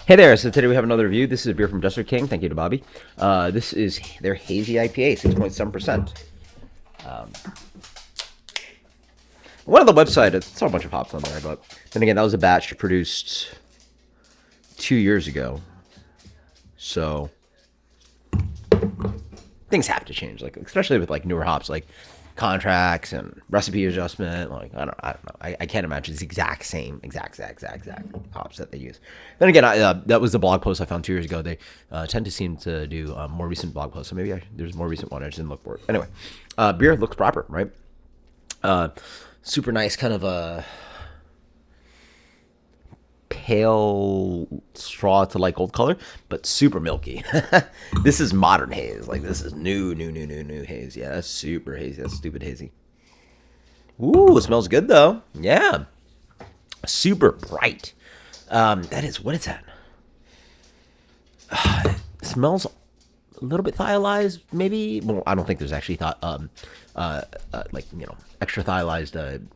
Hey there, so today we have another review. This is a beer from Jester King. Thank you to Bobby. This is their Hazy IPA, 6.7%. One on the website, it's a bunch of hops on there, but then again, that was a batch produced 2 years ago. So things have to change, like especially with like newer hops, like contracts and recipe adjustment. Like I don't know. I can't imagine it's the exact same, exact hops that they use. Then again, that was the blog post I found 2 years ago. They tend to seem to do more recent blog posts, so maybe there's more recent one. I just didn't look for it. Anyway, beer looks proper, right? Super nice, kind of a pale straw to like gold color, but super milky. This is modern haze. Like this is new haze. Yeah, that's super hazy. That's stupid hazy. Ooh, it smells good though. Yeah, super bright. That is, what is that? It smells a little bit thiolized, maybe. Well, I don't think there's actually like extra thiolized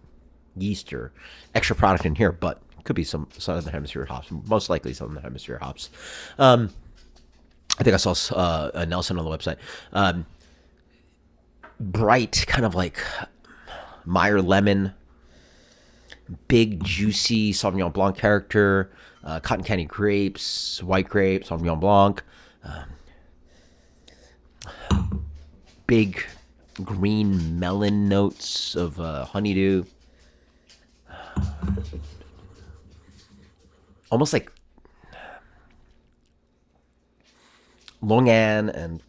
yeast or extra product in here, but could be some Southern Hemisphere hops. Most likely Southern Hemisphere hops. I think I saw Nelson on the website. Bright, kind of like Meyer lemon, big juicy Sauvignon Blanc character, cotton candy grapes, white grape, Sauvignon Blanc, big green melon notes of honeydew. Almost like longan and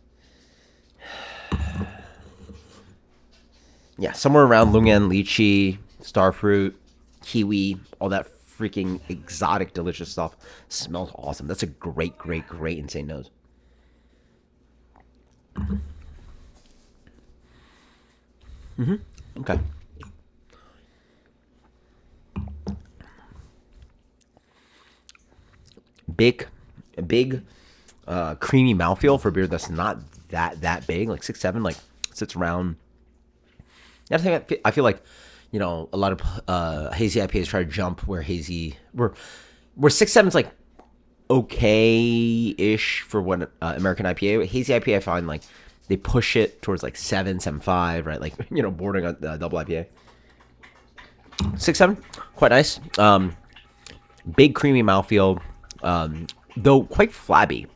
yeah, somewhere around longan, lychee, starfruit, kiwi, all that freaking exotic, delicious stuff. Smells awesome. That's a great, insane nose. Okay. Big, creamy mouthfeel for a beer that's not that big, like 6.7, like sits around. I think I feel like, a lot of hazy IPAs try to jump where 6.7's like okay-ish for what American IPA. Hazy IPA, I find like they push it towards like 7.5, right? Like bordering on double IPA. 6.7, quite nice. Big creamy mouthfeel. Though quite flabby.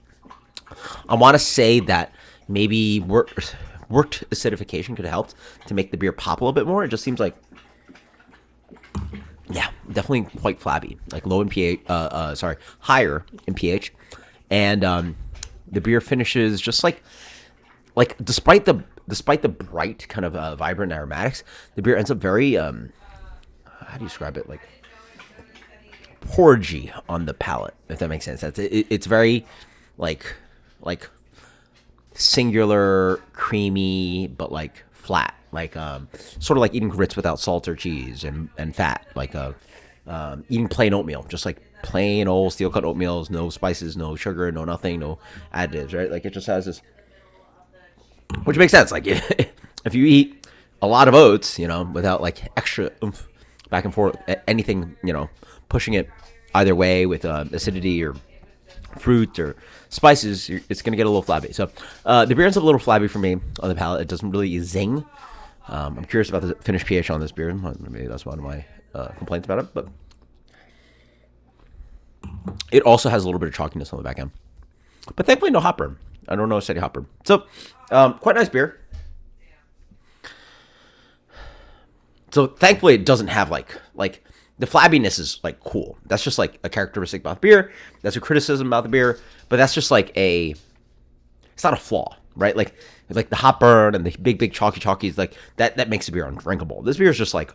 I want to say that maybe worked acidification could have helped to make the beer pop a little bit more. It just seems like, yeah, definitely quite flabby, like low in pH. Higher in pH, and the beer finishes just like despite the bright kind of vibrant aromatics, the beer ends up very how do you describe it, like porgy on the palate, if that makes sense. It's very like singular, creamy, but like flat, like sort of like eating grits without salt or cheese and fat, like eating plain oatmeal, just like plain old steel cut oatmeals, no spices, no sugar, no nothing, no additives, right? Like it just has this, which makes sense. Like if you eat a lot of oats, without like extra oomph back and forth, anything, pushing it either way with acidity or fruit or spices, it's going to get a little flabby. So the beer ends up a little flabby for me on the palate. It doesn't really zing. I'm curious about the finished pH on this beer. Maybe that's one of my complaints about it. But it also has a little bit of chalkiness on the back end. But thankfully no hop burn. I don't know a steady hop burn. So quite nice beer. So thankfully it doesn't have like the flabbiness is like cool. That's just like a characteristic about the beer. That's a criticism about the beer, but that's just like it's not a flaw, right? Like the hop burn and the big chalkies, like that makes the beer undrinkable. This beer is just like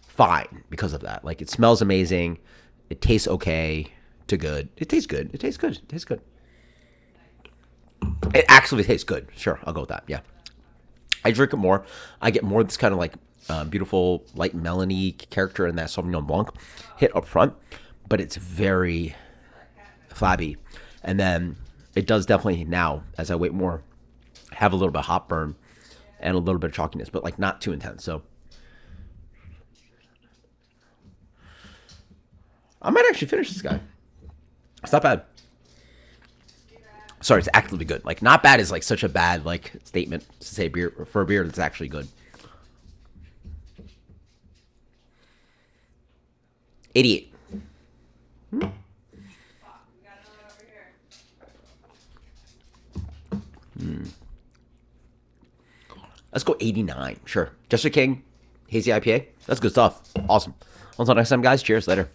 fine because of that. Like it smells amazing, it tastes okay to good. It tastes good. It tastes good. It tastes good. It actually tastes good. Sure, I'll go with that. Yeah. I drink it more. I get more of this kind of like beautiful light melony character in that Sauvignon Blanc hit up front, but it's very flabby. And then it does definitely now, as I wait more, have a little bit of hop burn and a little bit of chalkiness, but like not too intense. So I might actually finish this guy. It's not bad. Sorry, it's actively good. Like, not bad is like such a bad like statement to say beer for a beer that's actually good. 88. Let's go 89. Sure. Jester King, Hazy IPA. That's good stuff. Awesome. Until next time, guys. Cheers. Later.